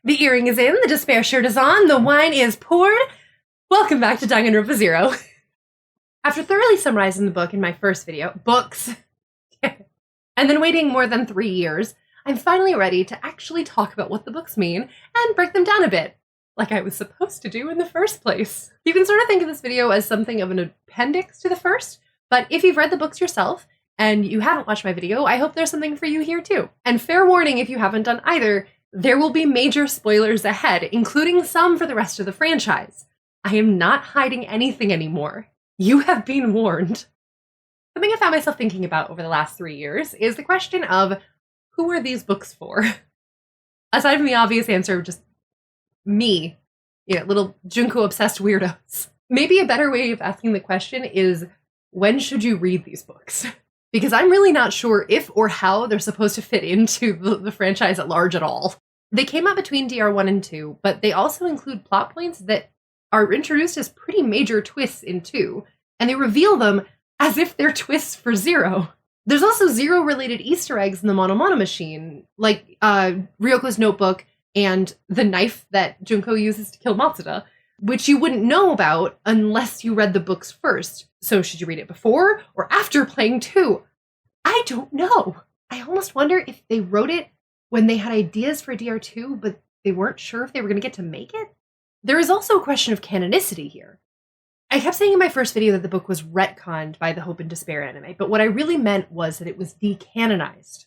The earring is in, the despair shirt is on, the wine is poured. Welcome back to Dangan Ronpa Zero. After thoroughly summarizing the book in my first video, and then waiting more than 3 years, I'm finally ready to actually talk about what the books mean and break them down a bit, like I was supposed to do in the first place. You can sort of think of this video as something of an appendix to the first, but if you've read the books yourself and you haven't watched my video, I hope there's something for you here too. And fair warning if you haven't done either, there will be major spoilers ahead, including some for the rest of the franchise. I am not hiding anything anymore. You have been warned. Something I found myself thinking about over the last 3 years is the question of, who are these books for? Aside from the obvious answer of just me, little Junko-obsessed weirdos. Maybe a better way of asking the question is, when should you read these books? Because I'm really not sure if or how they're supposed to fit into the franchise at large at all. They came out between DR1 and 2, but they also include plot points that are introduced as pretty major twists in 2, and they reveal them as if they're twists for Zero. There's also Zero-related Easter eggs in the Mono machine, like Ryoko's notebook and the knife that Junko uses to kill Matsuda, which you wouldn't know about unless you read the books first. So should you read it before or after playing 2? I don't know. I almost wonder if they wrote it when they had ideas for DR2, but they weren't sure if they were going to get to make it. There is also a question of canonicity here. I kept saying in my first video that the book was retconned by the Hope and Despair anime, but what I really meant was that it was decanonized.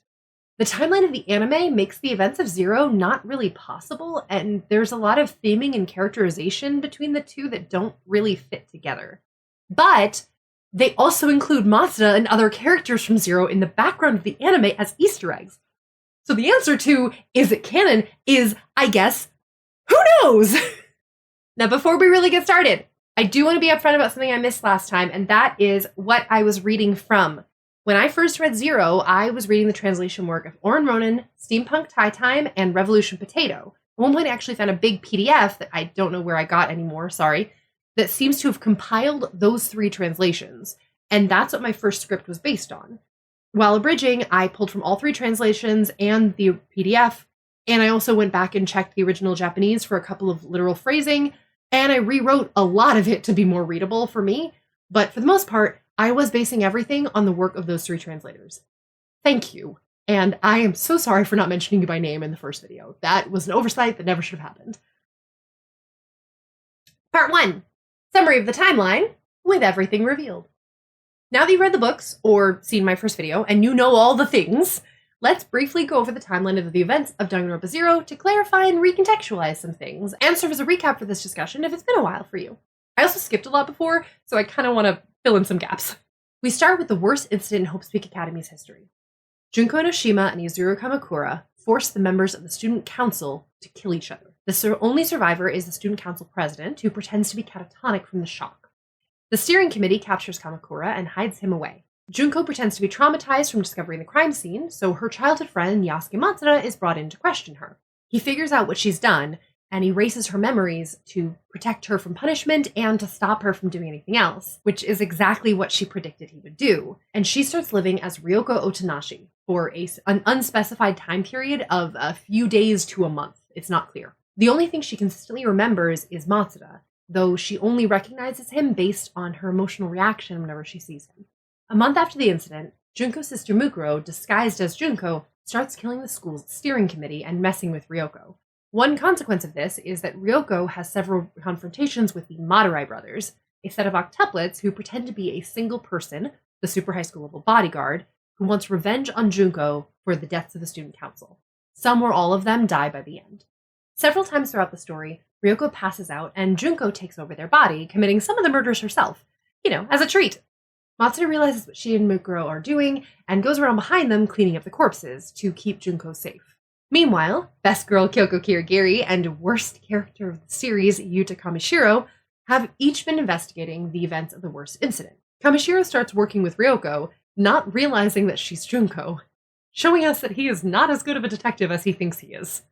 The timeline of the anime makes the events of Zero not really possible, and there's a lot of theming and characterization between the two that don't really fit together. But they also include Matsuda and other characters from Zero in the background of the anime as Easter eggs. So the answer to, is it canon, is, I guess, who knows? Now, before we really get started, I do want to be upfront about something I missed last time, and that is what I was reading from. When I first read Zero, I was reading the translation work of Oren Ronan, Steampunk Tie Time, and Revolution Potato. At one point, I actually found a big PDF that I don't know where I got anymore, sorry, that seems to have compiled those 3 translations, and that's what my first script was based on. While abridging, I pulled from all 3 translations and the PDF, and I also went back and checked the original Japanese for a couple of literal phrasing, and I rewrote a lot of it to be more readable for me, but for the most part, I was basing everything on the work of those 3 translators. Thank you, and I am so sorry for not mentioning you by name in the first video. That was an oversight that never should have happened. Part 1. Summary of the timeline, with everything revealed. Now that you've read the books, or seen my first video, and you know all the things, let's briefly go over the timeline of the events of Dangan Ronpa Zero to clarify and recontextualize some things, and serve as a recap for this discussion if it's been a while for you. I also skipped a lot before, so I kind of want to fill in some gaps. We start with the worst incident in Hope Speak Academy's history. Junko Enoshima and Yuzuru Kamakura force the members of the student council to kill each other. The only survivor is the student council president, who pretends to be catatonic from the shock. The steering committee captures Kamakura and hides him away. Junko pretends to be traumatized from discovering the crime scene, so her childhood friend Yasuke Matsuda is brought in to question her. He figures out what she's done, and erases her memories to protect her from punishment and to stop her from doing anything else, which is exactly what she predicted he would do. And she starts living as Ryoko Otonashi for an unspecified time period of a few days to a month. It's not clear. The only thing she consistently remembers is Matsuda, though she only recognizes him based on her emotional reaction whenever she sees him. A month after the incident, Junko's sister Mukuro, disguised as Junko, starts killing the school's steering committee and messing with Ryoko. One consequence of this is that Ryoko has several confrontations with the Madurai brothers, a set of octuplets who pretend to be a single person, the super high school level bodyguard, who wants revenge on Junko for the deaths of the student council. Some or all of them die by the end. Several times throughout the story, Ryoko passes out and Junko takes over their body, committing some of the murders herself, as a treat. Matsuda realizes what she and Mukuro are doing and goes around behind them cleaning up the corpses to keep Junko safe. Meanwhile, best girl Kyoko Kirigiri and worst character of the series, Yuta Kamishiro, have each been investigating the events of the worst incident. Kamishiro starts working with Ryoko, not realizing that she's Junko, showing us that he is not as good of a detective as he thinks he is.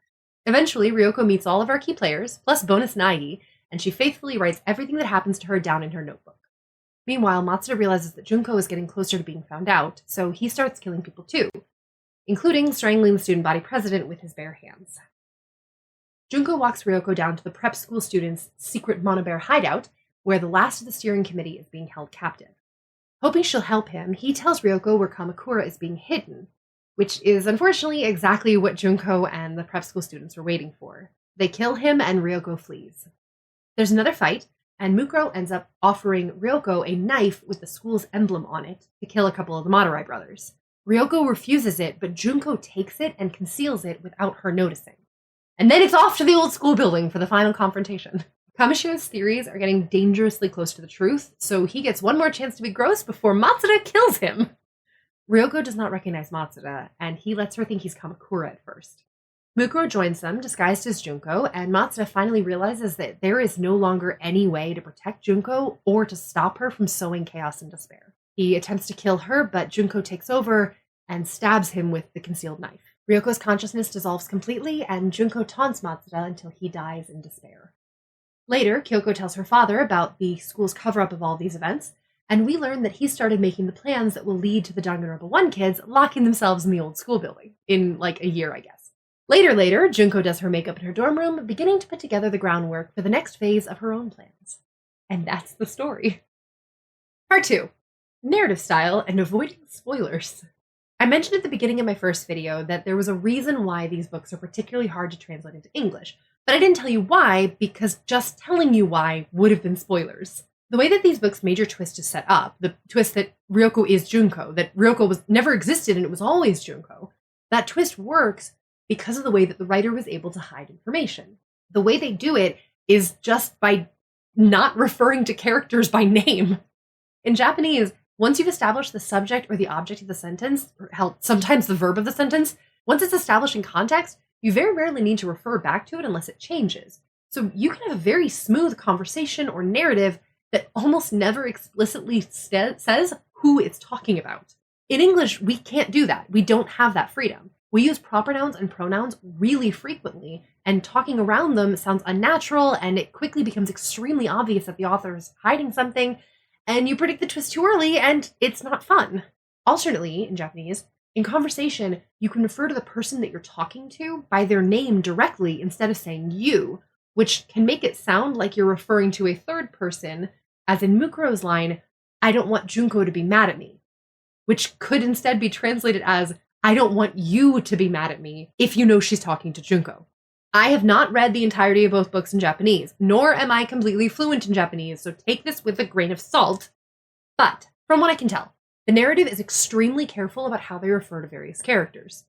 Eventually, Ryoko meets all of our key players, plus bonus Nagi, and she faithfully writes everything that happens to her down in her notebook. Meanwhile, Matsuda realizes that Junko is getting closer to being found out, so he starts killing people too, including strangling the student body president with his bare hands. Junko walks Ryoko down to the prep school students' secret Monobear hideout, where the last of the steering committee is being held captive. Hoping she'll help him, he tells Ryoko where Kamakura is being hidden, which is unfortunately exactly what Junko and the prep school students were waiting for. They kill him and Ryoko flees. There's another fight, and Mukuro ends up offering Ryoko a knife with the school's emblem on it to kill a couple of the Madurai brothers. Ryoko refuses it, but Junko takes it and conceals it without her noticing. And then it's off to the old school building for the final confrontation. Kamoshiro's theories are getting dangerously close to the truth, so he gets one more chance to be gross before Matsuda kills him. Ryoko does not recognize Matsuda, and he lets her think he's Kamakura at first. Mukuro joins them, disguised as Junko, and Matsuda finally realizes that there is no longer any way to protect Junko or to stop her from sowing chaos and despair. He attempts to kill her, but Junko takes over and stabs him with the concealed knife. Ryoko's consciousness dissolves completely, and Junko taunts Matsuda until he dies in despair. Later, Kyoko tells her father about the school's cover-up of all these events, and we learn that he started making the plans that will lead to the Danganronpa 1 kids locking themselves in the old school building, in like a year, I guess. Later, Junko does her makeup in her dorm room, beginning to put together the groundwork for the next phase of her own plans. And that's the story. Part 2. Narrative style and avoiding spoilers. I mentioned at the beginning of my first video that there was a reason why these books are particularly hard to translate into English, but I didn't tell you why because just telling you why would have been spoilers. The way that these books' major twist is set up, the twist that Ryoko is Junko, that Ryoko was never existed and it was always Junko, that twist works because of the way that the writer was able to hide information. The way they do it is just by not referring to characters by name. In Japanese, once you've established the subject or the object of the sentence, or hell, sometimes the verb of the sentence, once it's established in context, you very rarely need to refer back to it unless it changes. So you can have a very smooth conversation or narrative that almost never explicitly says who it's talking about. In English, we can't do that. We don't have that freedom. We use proper nouns and pronouns really frequently, and talking around them sounds unnatural, and it quickly becomes extremely obvious that the author is hiding something, and you predict the twist too early, and it's not fun. Alternately, in Japanese, in conversation, you can refer to the person that you're talking to by their name directly instead of saying you, which can make it sound like you're referring to a third person, as in Mukuro's line, "I don't want Junko to be mad at me," which could instead be translated as, "I don't want you to be mad at me," if you know she's talking to Junko. I have not read the entirety of both books in Japanese, nor am I completely fluent in Japanese, so take this with a grain of salt. But, from what I can tell, the narrative is extremely careful about how they refer to various characters.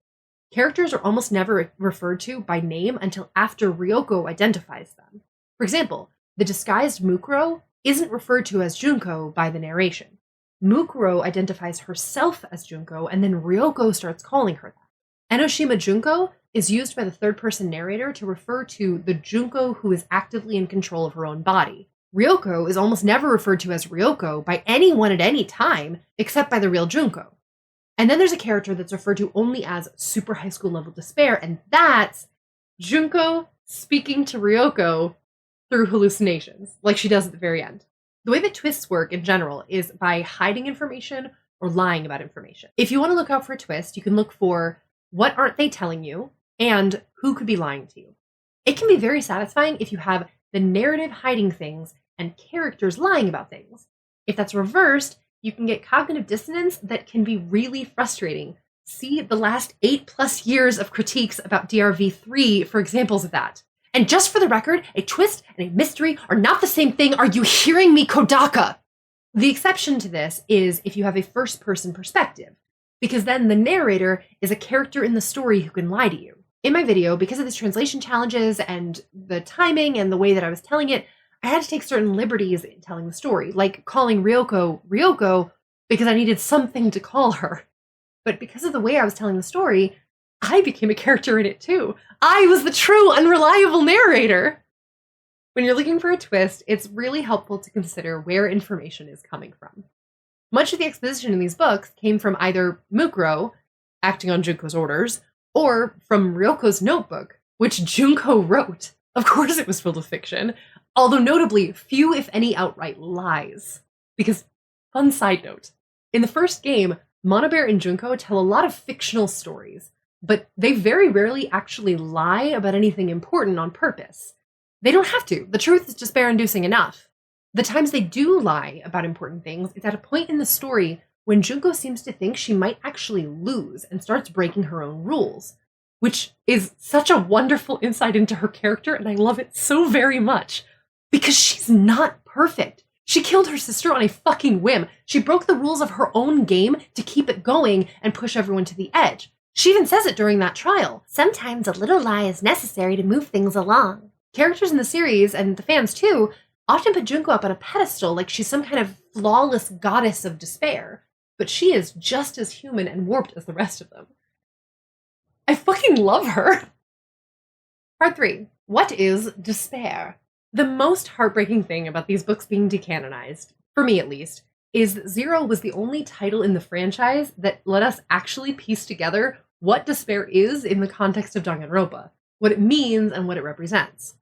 Characters are almost never referred to by name until after Ryoko identifies them. For example, the disguised Mukuro isn't referred to as Junko by the narration. Mukuro identifies herself as Junko, and then Ryoko starts calling her that. Enoshima Junko is used by the third-person narrator to refer to the Junko who is actively in control of her own body. Ryoko is almost never referred to as Ryoko by anyone at any time, except by the real Junko. And then there's a character that's referred to only as super high school level despair, and that's Junko speaking to Ryoko through hallucinations, like she does at the very end. The way that twists work in general is by hiding information or lying about information. If you want to look out for a twist, you can look for what aren't they telling you and who could be lying to you. It can be very satisfying if you have the narrative hiding things and characters lying about things. If that's reversed, you can get cognitive dissonance that can be really frustrating. See the last 8+ years of critiques about DRV3 for examples of that. And just for the record, a twist and a mystery are not the same thing. Are you hearing me, Kodaka? The exception to this is if you have a first-person perspective, because then the narrator is a character in the story who can lie to you. In my video, because of the translation challenges and the timing and the way that I was telling it, I had to take certain liberties in telling the story, like calling Ryoko Ryoko because I needed something to call her. But because of the way I was telling the story, I became a character in it too. I was the true unreliable narrator. When you're looking for a twist, it's really helpful to consider where information is coming from. Much of the exposition in these books came from either Mukuro, acting on Junko's orders, or from Ryoko's notebook, which Junko wrote. Of course it was filled with fiction, although notably few, if any, outright lies. Because, fun side note, in the first game, Monobear and Junko tell a lot of fictional stories. but they very rarely actually lie about anything important on purpose. They don't have to. The truth is despair-inducing enough. The times they do lie about important things is at a point in the story when Junko seems to think she might actually lose and starts breaking her own rules, which is such a wonderful insight into her character, and I love it so very much, because she's not perfect. She killed her sister on a fucking whim. She broke the rules of her own game to keep it going and push everyone to the edge. She even says it during that trial. Sometimes a little lie is necessary to move things along. Characters in the series, and the fans too, often put Junko up on a pedestal like she's some kind of flawless goddess of despair, but she is just as human and warped as the rest of them. I fucking love her! Part 3. What is despair? The most heartbreaking thing about these books being decanonized, for me at least, is that Zero was the only title in the franchise that let us actually piece together what despair is in the context of Danganronpa, what it means and what it represents.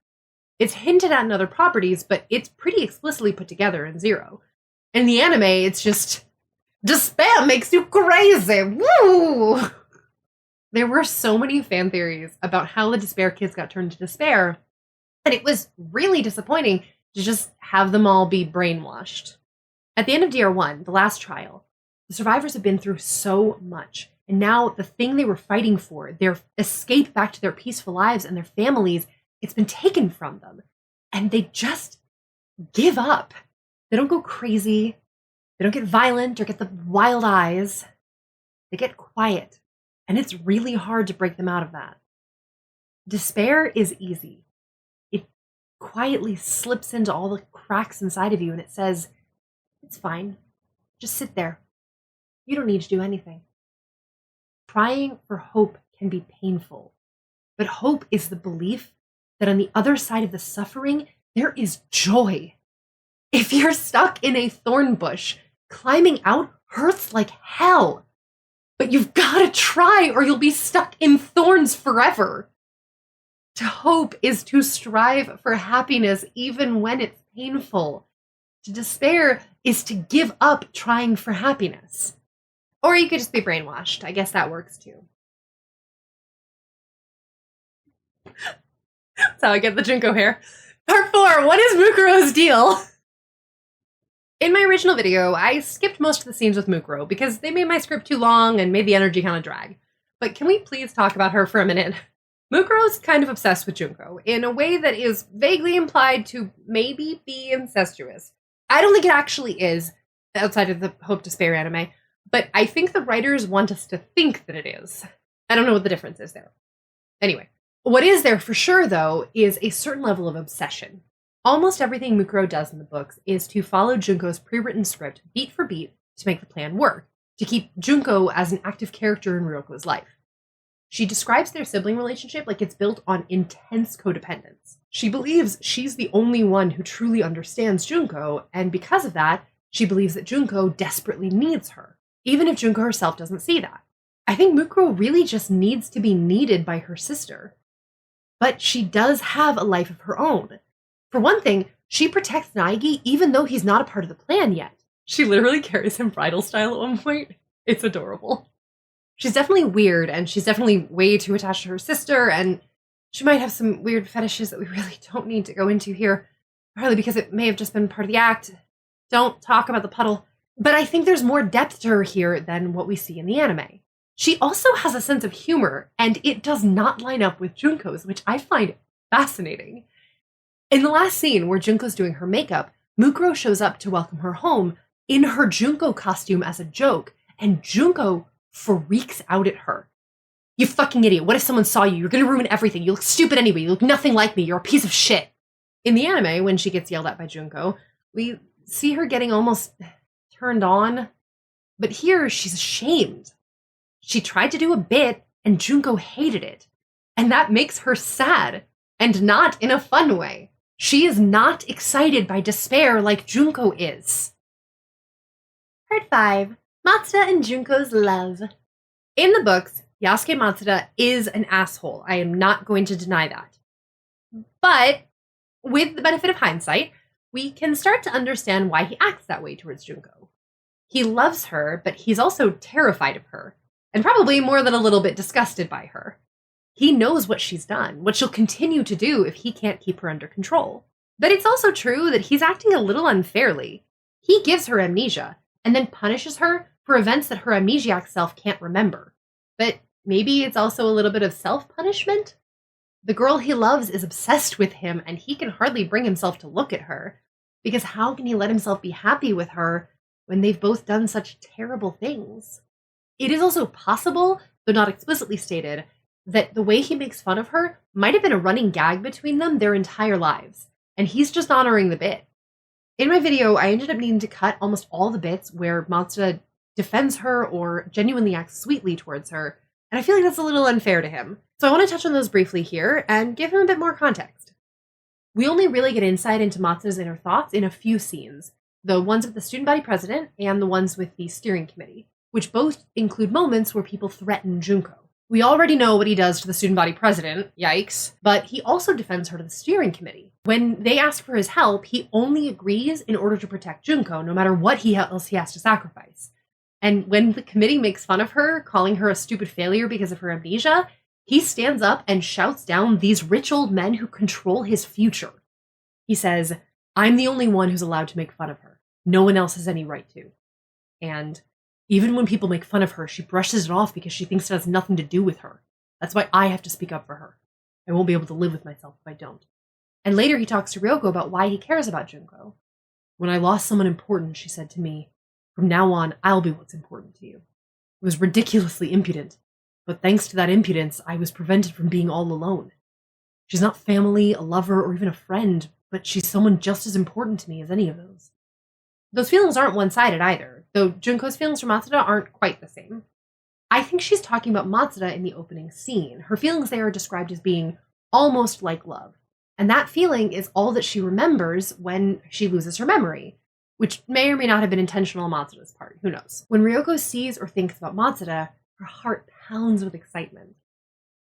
It's hinted at in other properties, but it's pretty explicitly put together in Zero. In the anime, it's just, despair makes you crazy! Woo! There were so many fan theories about how the Despair Kids got turned to despair, and it was really disappointing to just have them all be brainwashed. At the end of DR1, the last trial, the survivors have been through so much, and now the thing they were fighting for, their escape back to their peaceful lives and their families, it's been taken from them. And they just give up. They don't go crazy. They don't get violent or get the wild eyes. They get quiet, and it's really hard to break them out of that. Despair is easy. Quietly slips into all the cracks inside of you and it says, it's fine. Just sit there. You don't need to do anything. Trying for hope can be painful, but hope is the belief that on the other side of the suffering, there is joy. If you're stuck in a thorn bush, climbing out hurts like hell, but you've got to try or you'll be stuck in thorns forever. To hope is to strive for happiness even when it's painful. To despair is to give up trying for happiness. Or you could just be brainwashed. I guess that works too. That's how I get the Junko hair. Part 4, what is Mukuro's deal? In my original video, I skipped most of the scenes with Mukuro because they made my script too long and made the energy kind of drag. But can we please talk about her for a minute? Mukuro's kind of obsessed with Junko in a way that is vaguely implied to maybe be incestuous. I don't think it actually is, outside of the Hope Despair anime, but I think the writers want us to think that it is. I don't know what the difference is there. Anyway, what is there for sure, though, is a certain level of obsession. Almost everything Mukuro does in the books is to follow Junko's pre-written script beat for beat to make the plan work, to keep Junko as an active character in Ryoko's life. She describes their sibling relationship like it's built on intense codependence. She believes she's the only one who truly understands Junko, and because of that, she believes that Junko desperately needs her, even if Junko herself doesn't see that. I think Mukuro really just needs to be needed by her sister. But she does have a life of her own. For one thing, she protects Naegi even though he's not a part of the plan yet. She literally carries him bridal style at one point. It's adorable. She's definitely weird, and she's definitely way too attached to her sister, and she might have some weird fetishes that we really don't need to go into here, partly because it may have just been part of the act. Don't talk about the puddle. But I think there's more depth to her here than what we see in the anime. She also has a sense of humor, and it does not line up with Junko's, which I find fascinating. In the last scene where Junko's doing her makeup, Mukuro shows up to welcome her home in her Junko costume as a joke, and Junko freaks out at her. You fucking idiot. What if someone saw you? You're gonna ruin everything. You look stupid anyway. You look nothing like me. You're a piece of shit. In the anime, when she gets yelled at by Junko, we see her getting almost turned on. But here, she's ashamed. She tried to do a bit, and Junko hated it. And that makes her sad, and not in a fun way. She is not excited by despair like Junko is. Part 5. Matsuda and Junko's love. In the books, Yasuke Matsuda is an asshole. I am not going to deny that. But with the benefit of hindsight, we can start to understand why he acts that way towards Junko. He loves her, but he's also terrified of her. and probably more than a little bit disgusted by her. He knows what she's done, what she'll continue to do if he can't keep her under control. But it's also true that he's acting a little unfairly. He gives her amnesia, and then punishes her for events that her amnesiac self can't remember. But maybe it's also a little bit of self-punishment? The girl he loves is obsessed with him, and he can hardly bring himself to look at her. Because how can he let himself be happy with her when they've both done such terrible things? It is also possible, though not explicitly stated, that the way he makes fun of her might have been a running gag between them their entire lives, and he's just honoring the bit. In my video, I ended up needing to cut almost all the bits where Matsuda defends her or genuinely acts sweetly towards her, and I feel like that's a little unfair to him. So I want to touch on those briefly here and give him a bit more context. We only really get insight into Matsuda's inner thoughts in a few scenes, the ones with the student body president and the ones with the steering committee, which both include moments where people threaten Junko. We already know what he does to the student body president, yikes, but he also defends her to the steering committee. When they ask for his help, he only agrees in order to protect Junko, no matter what else he has to sacrifice. And when the committee makes fun of her, calling her a stupid failure because of her amnesia, he stands up and shouts down these rich old men who control his future. He says, "I'm the only one who's allowed to make fun of her. No one else has any right to." And even when people make fun of her, she brushes it off because she thinks it has nothing to do with her. That's why I have to speak up for her. I won't be able to live with myself if I don't. And later he talks to Ryoko about why he cares about Junko. "When I lost someone important," she said to me, "from now on, I'll be what's important to you." It was ridiculously impudent, but thanks to that impudence, I was prevented from being all alone. She's not family, a lover, or even a friend, but she's someone just as important to me as any of those. Those feelings aren't one-sided either, though Junko's feelings for Matsuda aren't quite the same. I think she's talking about Matsuda in the opening scene. Her feelings there are described as being almost like love, and that feeling is all that she remembers when she loses her memory, which may or may not have been intentional on Matsuda's part, who knows. When Ryoko sees or thinks about Matsuda, her heart pounds with excitement.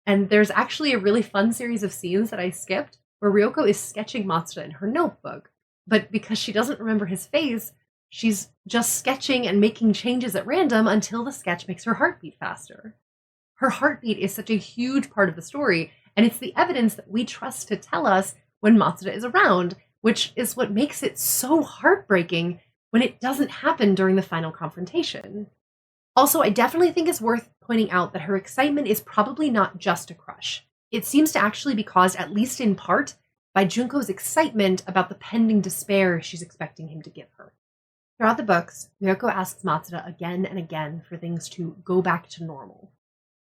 And there's actually a really fun series of scenes that I skipped where Ryoko is sketching Matsuda in her notebook, but because she doesn't remember his face, she's just sketching and making changes at random until the sketch makes her heart beat faster. Her heartbeat is such a huge part of the story, and it's the evidence that we trust to tell us when Matsuda is around, which is what makes it so heartbreaking when it doesn't happen during the final confrontation. Also, I definitely think it's worth pointing out that her excitement is probably not just a crush. It seems to actually be caused, at least in part, by Junko's excitement about the pending despair she's expecting him to give her. Throughout the books, Ryoko asks Matsuda again and again for things to go back to normal.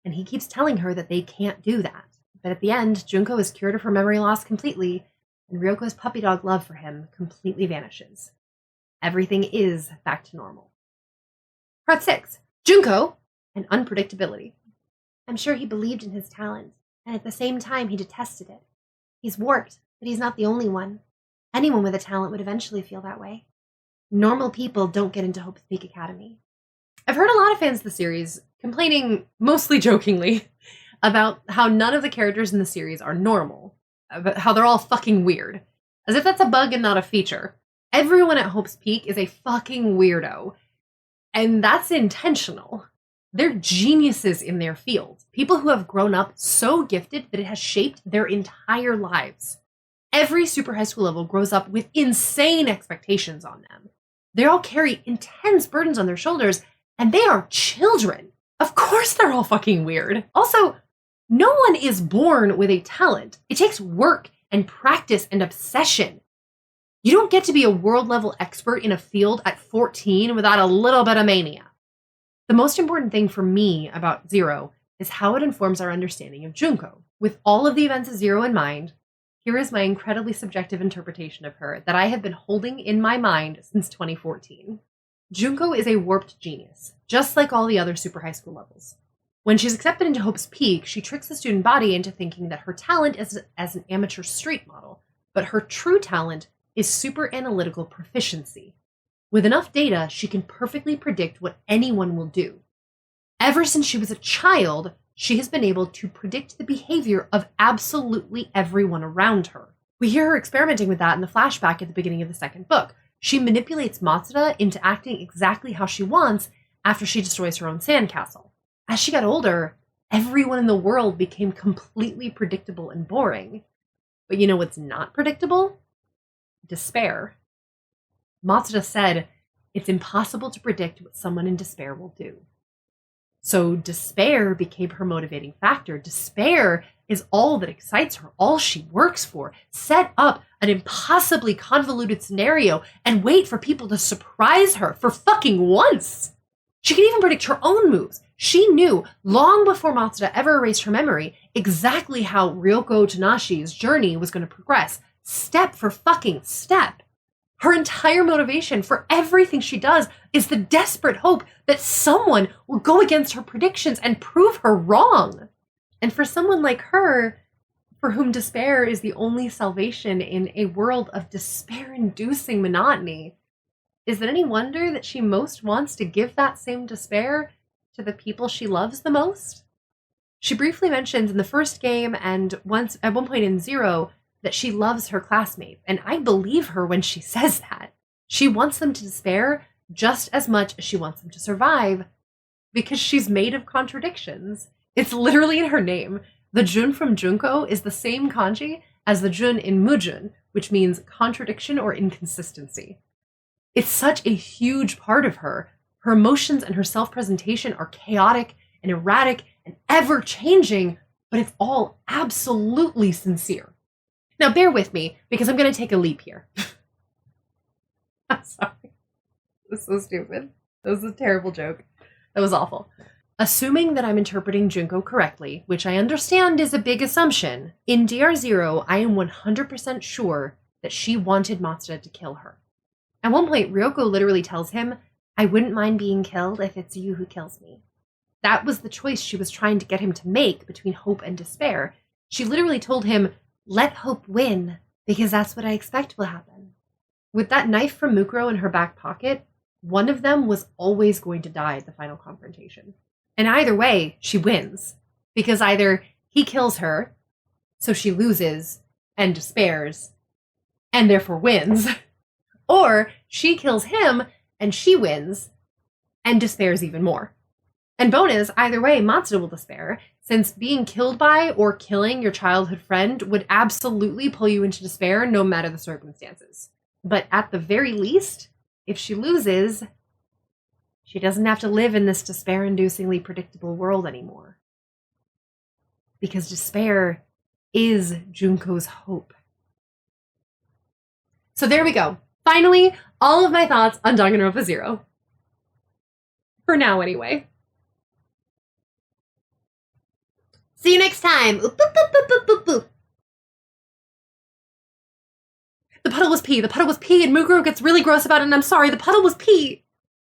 And he keeps telling her that they can't do that. But at the end, Junko is cured of her memory loss completely, and Ryoko's puppy dog love for him completely vanishes. Everything is back to normal. Part 6. Junko and unpredictability. I'm sure he believed in his talent, and at the same time he detested it. He's warped, but he's not the only one. Anyone with a talent would eventually feel that way. Normal people don't get into Hope's Peak Academy. I've heard a lot of fans of the series complaining, mostly jokingly, about how none of the characters in the series are normal, about how they're all fucking weird, as if that's a bug and not a feature. Everyone at Hope's Peak is a fucking weirdo, and that's intentional. They're geniuses in their field, people who have grown up so gifted that it has shaped their entire lives. Every super high school level grows up with insane expectations on them. They all carry intense burdens on their shoulders, and they are children. Of course they're all fucking weird. Also, no one is born with a talent. It takes work and practice and obsession. You don't get to be a world-level expert in a field at 14 without a little bit of mania. The most important thing for me about Zero is how it informs our understanding of Junko. With all of the events of Zero in mind, here is my incredibly subjective interpretation of her that I have been holding in my mind since 2014. Junko is a warped genius, just like all the other super high school levels. When she's accepted into Hope's Peak, she tricks the student body into thinking that her talent is as an amateur street model, but her true talent is super analytical proficiency. With enough data, she can perfectly predict what anyone will do. Ever since she was a child, she has been able to predict the behavior of absolutely everyone around her. We hear her experimenting with that in the flashback at the beginning of the second book. She manipulates Matsuda into acting exactly how she wants after she destroys her own sandcastle. As she got older, everyone in the world became completely predictable and boring. But you know what's not predictable? Despair. Matsuda said, it's impossible to predict what someone in despair will do. So despair became her motivating factor. Despair is all that excites her, all she works for. Set up an impossibly convoluted scenario and wait for people to surprise her for fucking once. She could even predict her own moves. She knew, long before Matsuda ever erased her memory, exactly how Ryoko Tanashi's journey was going to progress, step for fucking step. Her entire motivation for everything she does is the desperate hope that someone will go against her predictions and prove her wrong. And for someone like her, for whom despair is the only salvation in a world of despair-inducing monotony, is it any wonder that she most wants to give that same despair to the people she loves the most? She briefly mentions in the first game and once at one point in Zero that she loves her classmates, and I believe her when she says that. She wants them to despair just as much as she wants them to survive, because she's made of contradictions. It's literally in her name. The Jun from Junko is the same kanji as the Jun in Mujun, which means contradiction or inconsistency. It's such a huge part of her. Her emotions and her self-presentation are chaotic and erratic and ever-changing, but it's all absolutely sincere. Now, bear with me, because I'm going to take a leap here. I'm sorry. This is so stupid. That was a terrible joke. That was awful. Assuming that I'm interpreting Junko correctly, which I understand is a big assumption, in DR0, I am 100% sure that she wanted Matsuda to kill her. At one point, Ryoko literally tells him, I wouldn't mind being killed if it's you who kills me. That was the choice she was trying to get him to make between hope and despair. She literally told him, let hope win, because that's what I expect will happen. With that knife from Mukuro in her back pocket, one of them was always going to die at the final confrontation. And either way, she wins, because either he kills her, so she loses and despairs, and therefore wins, or she kills him and she wins and despairs even more. And bonus, either way, Matsuda will despair, since being killed by or killing your childhood friend would absolutely pull you into despair no matter the circumstances. But at the very least, if she loses, she doesn't have to live in this despair-inducingly predictable world anymore. Because despair is Junko's hope. So there we go. Finally, all of my thoughts on Danganronpa 0. For now, anyway. See you next time. Oop, boop, boop, boop, boop, boop, boop. The puddle was pee. The puddle was pee, and Mukuro gets really gross about it, and I'm sorry. The puddle was pee.